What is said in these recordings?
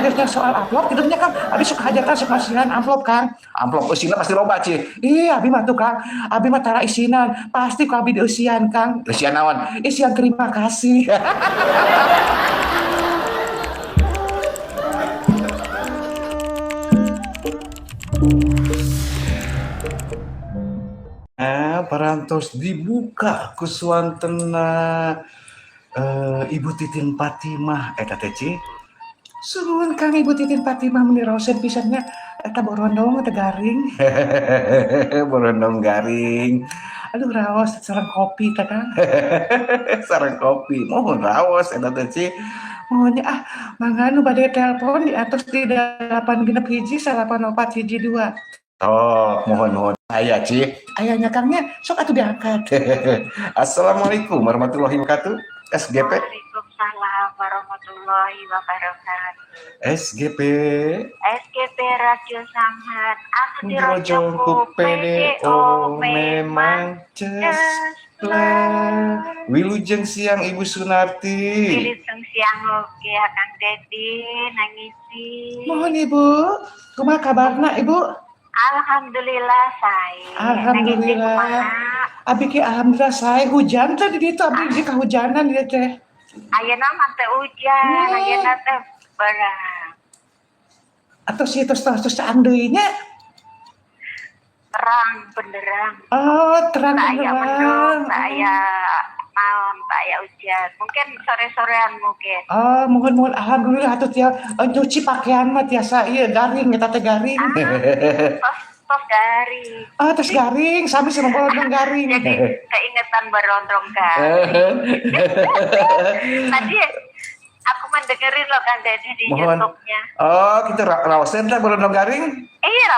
akhirnya soal amplop gitu nya Kang. Abi suka hajatan sok masihan amplop Kang. Amplop isinan pasti loba Ci. Iya abi mah tuh Kang. Abi mah tara isinan pasti ku abi dieusian Kang. Isian naon? Isian terima kasih. Parantos dibuka ku suantena Ibu Titin Fatimah eta teh Ci. Suhun Kang Ibu Titin Fatimah meni raoseun pisannya eta borondong teh garing. Borondong garing. Aduh raos sareng kopi teh Kang. Sareng kopi. Mohon raos eta teh Ci. Mohonnya mangga nu bade telepon di atas di 861 Oh, mohon aya Ci. Ayahnya Kangnya sok atuh diangkat. Assalamualaikum warahmatullahi wabarakatuh. SGP. Waalaikumsalam warahmatullahi wabarakatuh. SGP Radio Sanghat. Aku di Rojongku PDO memang ceslah. Wilujeng siang Ibu Sunarti. Wilujeng siang oke Kang Dedi nangisi. Mohon Ibu, kumaha kabarna Ibu? Alhamdulillah saya. Alhamdulillah. Abi ki alhamdulillah saya hujan teh di ditu abi di kahujanan ieu teh. Ayeuna mah teh hujan, ayeuna teh barang. Atau si terus caang deui nya. Terang benderang. Oh, terang benderang. Mendung, saya naon, saya hujan. Mungkin sore-sorean mungkin. Oh, mohon alhamdulillah atuh tia nyuci pakaian mah tiasa ieu garing eta teh garing. Tos garing. Oh, tos garing, sami sareng borondong garing. Jadi keingetan berondong garing. Tadi aku mendengerin loh Kang Dedi di YouTube-nya. Oh, kita raosen teh borondong garing? Iya,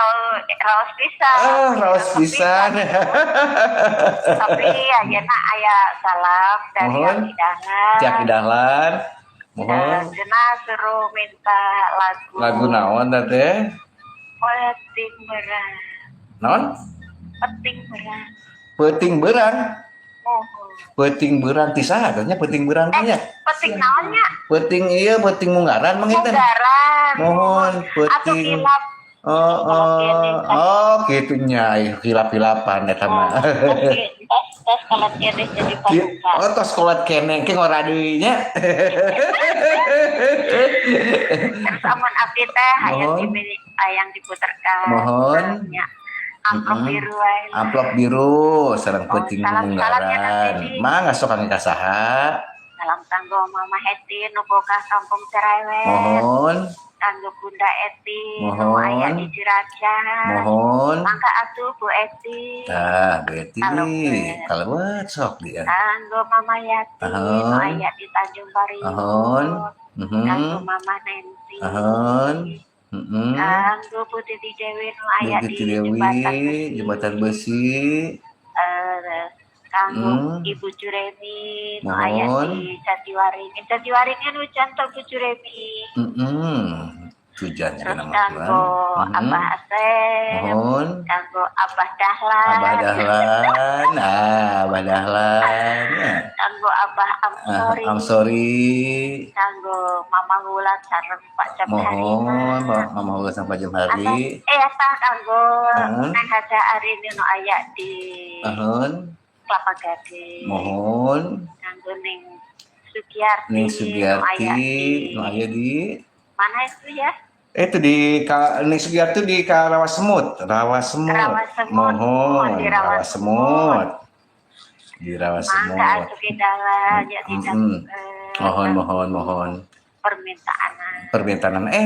raos pisan. Oh, raos pisan. Tapi ayeuna aya salam dari Tiap Dahlan. Mohon. Cenah suruh minta lagu. Lagu naon teh? Peting berang. Naon? Peting berang. Peting berang. Mohon. Peting berang ti saha nya peting berang nya? Peting naonnya? Peting ieu peting munggaran mah eta. Munggaran. Mohon peting. Oh, gitu nya hilap-hilapan eta mah. Tos kolat kene jadi pembuka. Oh, tos kolat kene ke ngora deui nya. Terus amun abdi teh hayang diputerkan. Mohon. Amplop biru wae. Amplop biru sareng peuting munggaran. Mangga sok kangge ka saha? Salam kanggo Mama Heti nu boga kampung Cerewet. Mohon. Kanggo Bunda Eti nu aya di Ciracas. Mohon. Mangga atuh Bu Eti. Tah, Bu Eti. Kalebet sok dia. Kanggo Mama Yati nu aya di Tanjung Bari. Mohon. Kanggo Mama Nancy. Mohon. Kanggo Bu Titi Dewi nu aya di Jembatan Besi. Kanggo Ibu Juremi nu aya di Jatiwaringin. Jatiwaringin hujan teh Bu Juremi. Hujan cenah mah. Kanggo Abah Asep. Mohon. Kanggo Abah Dahlan. Abah Dahlan. Kanggo Abah Amsori. Kanggo Mama Wulan sareng Pak Jamhari. Mohon, Mama Wulan sareng Pak Jamhari. Tah kanggo Neng Haja Arini nu aya di Kelapa Gading. Mohon. Kanggo Ning Sugiyarti nu aya di mana itu ya? Itu di Ning Sugiyarti di Rawasemut. Mohon di Rawasemut. Di Rawasemut. Mangga atuh dalan ya tidak. Mohon. Permintaan.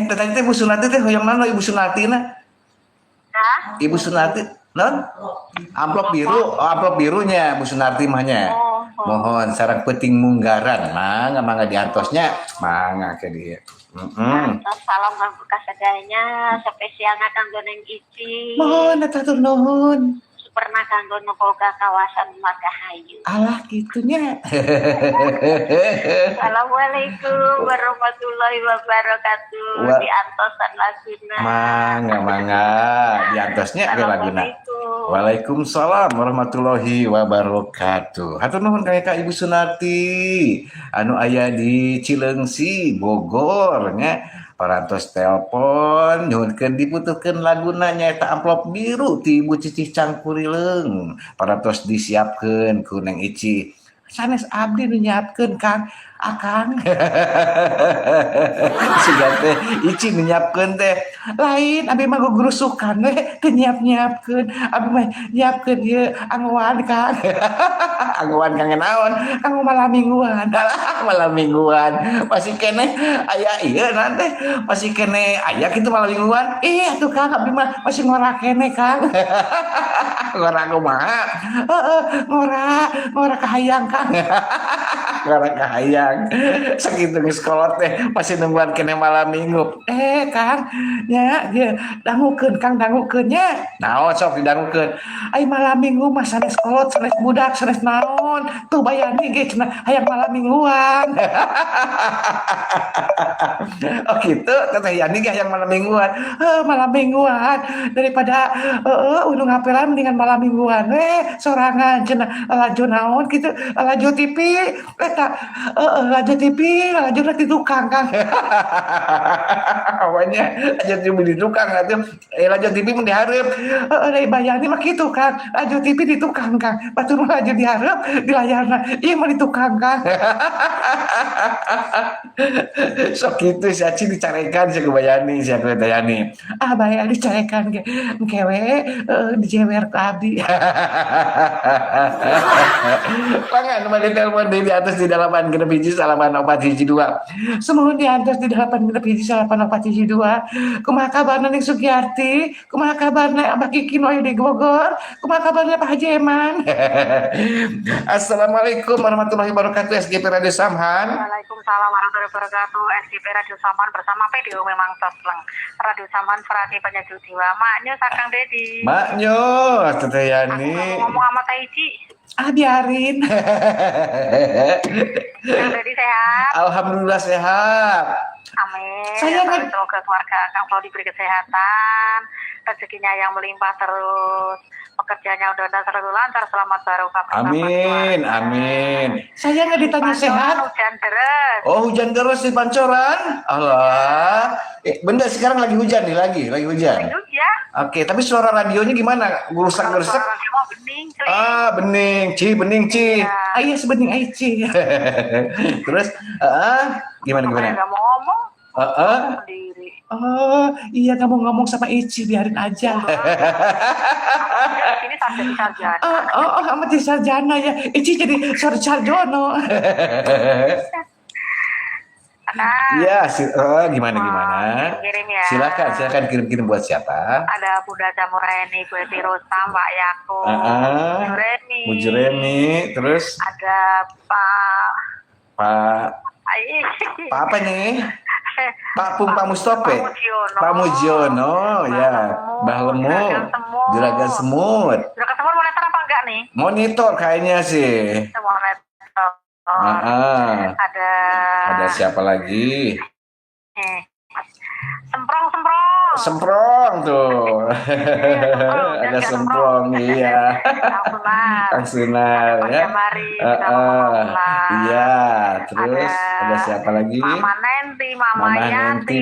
Tadi teh Ibu Sunati teh hoyong naon Ibu Sunatina? Hah? Ibu Sunati non? Amplop birunya Bu Sunarti mahnya. Mohon sareng peuting munggaran. Mangga diantosnya. Mangga ke dieu. Salam kanggo kasadanya spesialna kanggo Neng Ici. Mohon atur nuhun. Pernah kanggo nu boga kawasan Margahayu. Alah gitunya. Assalamualaikum warahmatullahi wabarakatuh. Diantosan laguna. Mangga diantosnya ke laguna. Waalaikumsalam warahmatullahi wabarakatuh. Hatur nuhun ka Ibu Sunarti anu aya di Cileungsi Bogor nya. parantos telepon nyuhunkeun dibutuhkeun laguna nyaeta amplop biru ti Ibu Cicih Cangkurileung parantos disiapkeun ku Neng Ici sanes abdi nu nyiapkeun Kang Akang siga teh Ici nu nyiapkeun teh lain abi mah gurusukan we teu nyiap-nyiapkeun abi mah nyiapkeun ieu anguan Kang anguan Kang naon kanggo malam mingguan malam mingguan masih kene aya ieu nanti masih kene aya kitu malam mingguan atuh Kang abi mah masih ngora kene Kang ngora kumaha ngora kahayang Kang ngora kahayang sakitu geus kolot teh masih nungguan kene malam minggu Kang nya dia dangukeun Kang dangukeun nya naon sok didangukeun ai malam minggu mah sanes kolot sanes budak sanes naon tuh bayani ge cenah hayang malam mingguan oh gitu kata Yani ge hayang malam mingguan malam mingguan daripada undung hapelan mendingan malam mingguan sorangan cenah lajo naon kitu lajo TV eta lajo TV lajo di tukang Kang awalnya lajo TV di tukang atuh lajo TV mun dihareup dari bayani mah kitu Kang lajo TV di tukang Kang batur mah lajo dihareup di layarna ieu mah di tukang Kang sok kitu si Aci dicarekan si Bayani si aku Dayani bayar dicarekan ge kewe dijewer ku abdi pangan mari telepon di atas di dalaman genep hiji salaman 412 semuhun di atas di dalaman genep hiji salaman 412 kumaha kabarna Ning Sugiyarti kumaha kabarna Abah Kiki nu aya di Bogor kumaha kabarna Pak Haji Eman Assalamualaikum warahmatullahi wabarakatuh SGP Radio Samhan. Waalaikumsalam warahmatullahi wabarakatuh. SGP Radio Samhan bersama PDO memang tosleng. Radio Samhan Frati Penyejuk Jiwa. Maknyo Sakang Dedi. Maknyo Tete Yani. Ngomong sama Taici. Biarin. Kang Dedi sehat? Alhamdulillah sehat. Amin. Saya semoga keluarga Kang Flo diberi kesehatan, rezekinya yang melimpah terus, pekerjaannya udah selalu lancar, selamat barokah. Amin, amin. Saya nggak ditanya sehat. Hujan deras. Oh, hujan deras di Pancoran. Allah. Bener sekarang lagi hujan nih, lagi hujan. Oke, tapi suara radionya gimana? Gerusak-gerusak? Suara radio mah bening, Ci. Bening, Ci. Iya, sebening ai, Ci. Terus, gimana? Nggak mau ngomong. Sendiri. Iya kamu ngomong sama Ici, biarin aja. Ini sarjana. Amat di sarjana ya. Ici jadi sarjono. Iya, gimana? Kirim ya. Silakan kirim buat siapa? Ada Bunda Jamureni, Bu Eti Rostam, Pak Yakub, Bu Juremi, terus ada Pak apa nih? Pak Mustope, Pak Mujiono, ya, Mbah Lemut, Juragan Semut. Juragan Semut monitor apa enggak nih? Monitor kayaknya sih. Monitor. Ada siapa lagi? Semprong tuh. Ada Semprong, iya. Kang Sunar ya. Iya, terus ada siapa lagi? Mama Nenti, Mama Yanti,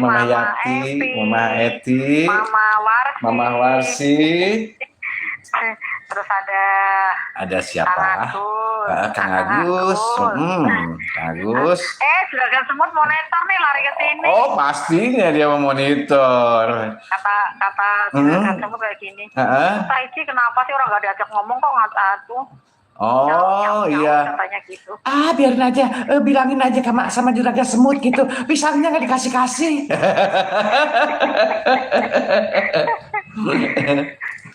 Mama Eti, Mama Warsi. Terus ada siapa? Kang Agus. Kang Agus. Juragan Semut monitor nih lari ke sini. Oh, pastinya dia mau monitor. Kata Juragan Semut kayak gini. Taici kenapa sih orang gak diajak ngomong kok ngatuh? Iya. Katanya gitu. Biarin aja, bilangin aja sama Juragan Semut gitu. Pisangnya nggak dikasih.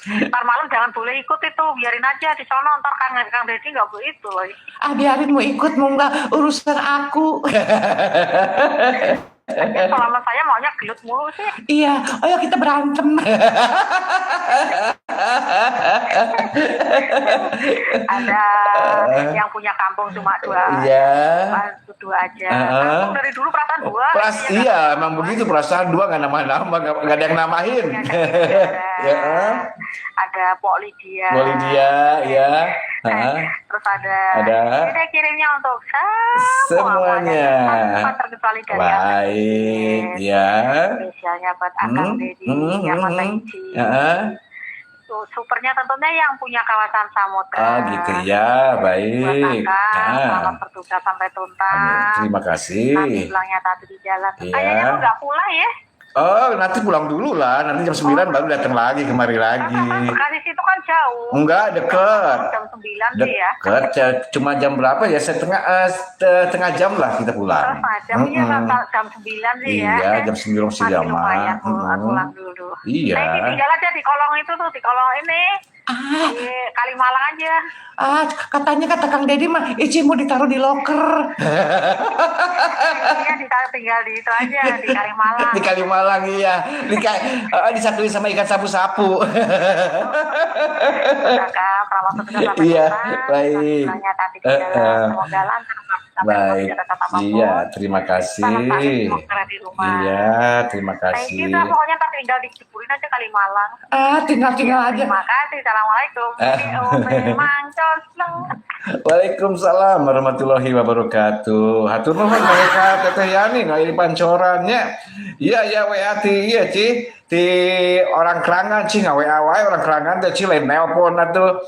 Ntar malam jangan boleh ikut itu, biarin aja di sono, ntar Kang Dedi nggak boleh itu lagi. Biarin mau ikut mau nggak urusan aku. Selama saya maunya gelut mulu sih. Iya, ayo kita berantem. Ada yang punya kampung cuma 2. Iya. Dua aja. Kampung dari dulu perasaan 2. Iya, emang begitu perasaan 2 nggak nama-nama, nggak ada yang namain. Ada Pok Lydia. Ya. Hah? Terus ada Ada ini deh kirimnya untuk semuanya. tanpa terkecuali dari Abang Baik, Didit. ya. Spesialnya buat Akang Dedi, Mas Ici. Heeh. Tuh, supernya tentunya yang punya kawasan samudra. Oh, gitu ya. Buat Baik. Akang, selamat Nah, bertugas sampai amin. tuntas. Terima Nanti kasih. pulangnya tadi di jalan. Iya. Kayaknya lu nggak pulang ya? Oh, nanti pulang dulu lah. Nanti jam 9 baru datang lagi kemari lagi. Bekasi situ kan jauh. Enggak, deket. Jam 9 sih ya. Deket. Cuma jam berapa ya? Setengah jam lah kita pulang. Terus jamnya jam 9 sih ya. Iya, jam 9 masih Masih lama. lumayan pulang dulu. Iya. Nah, ini tinggal aja di kolong itu tuh, di kolong ini. Di Kalimalang aja. Katanya kata Kang Dedi mah, Ici mau ditaruh di loker. Iya, tinggal di itu aja, di Kalimalang. Di Kalimalang, iya. Disatuin sama ikan sapu-sapu. Kakak, selamat bertugas sampai Iya, tuntas. baik. Pulangnya tadi di jalan. Semoga lancar sampai Baik. tidak tetap apapun. Iya, terima kasih. Semoga di rumah. Iya, terima Nah, kasih. kita pokoknya ntar tinggal dicepurin aja Kalimalang. Tinggal aja. Terima kasih. Assalamualaikum. Memang cosleng. Waalaikumsalam warahmatullahi wabarakatuh. Hatur nuhun mereka Teteh Yani no ini pancorannya. Iya WA iya Ci. Ti orang kerangan Ci WA wae orang kerangan teh Ci lain nelpon atuh.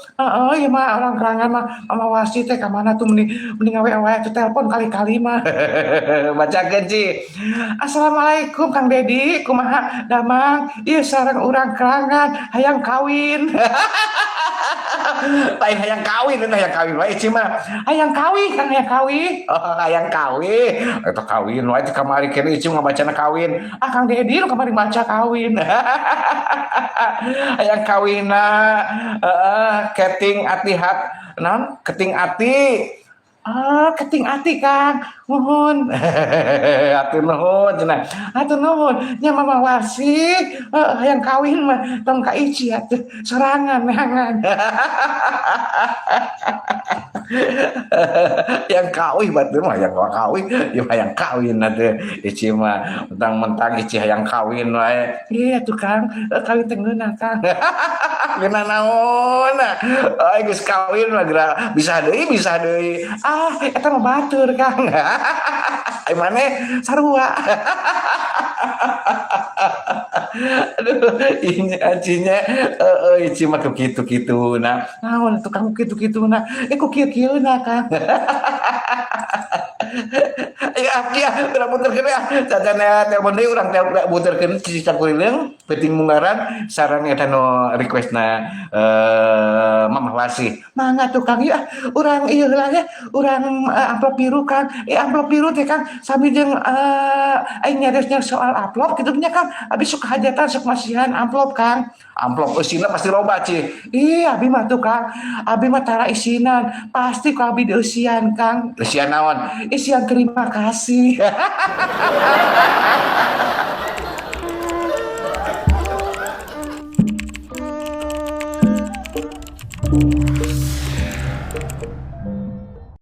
Iya mah orang kerangan mah Mama Wasi teh ka mana tuh mending WA wae teh telepon kali-kali mah. Bacakeun Ci. Assalamualaikum Kang Dedi, kumaha damang? Ieu sareng urang kerangan hayang kawin. Lain hayang kawin wae Ci mah. Hayang kawin kan hayang kawin. Oh, hayang kawin. Eta kawin wae teh kamari kene Ci ngabacana kawin. Kang Dedi lu kamari baca kawin. Hayang kawina keting atihat naon? Keting ati. Keting ati Kang. Nuhun. Atur nuhun cenah. Atur nuhun. Nya Mama Wasi hayang kawin mah tong ka Ici atuh sorangan neangan. Yang kawin batur mah yang kawin, yang kawin atuh Ici mah mentang-mentang Ici hayang kawin wae. Iya tuh Kang, kawin teh ngeunah Kang. Ngeunah naon? Geus kawin mah bisa deui. Eta mah batur Kang. Ai maneh sarua. Aduh, ini acinya Ici mah kitu-kituna. Naon tukang kitu-kituna? Kok kieu-kieuna Kang. Ya, urang muterkeun ya. Cacana telepon deui urang muterkeun cicak kulileung penting munggaran sareng eta no requestna Mamah Wasi. Mangga tukang ya, urang ieu heula ya, urang amplop biru Kang. Amplop biru teh Kang sami jeung aing nyaresnya soal amplop kitu nya Kang. Abis sok hajatan sok masihan amplop Kang. Amplop isina pasti loba Ci. Iya, abi mah tuh Kang. Abi mah tara isinan, pasti ku abi dieusian Kang. Eusian naon? Isian terima kasih.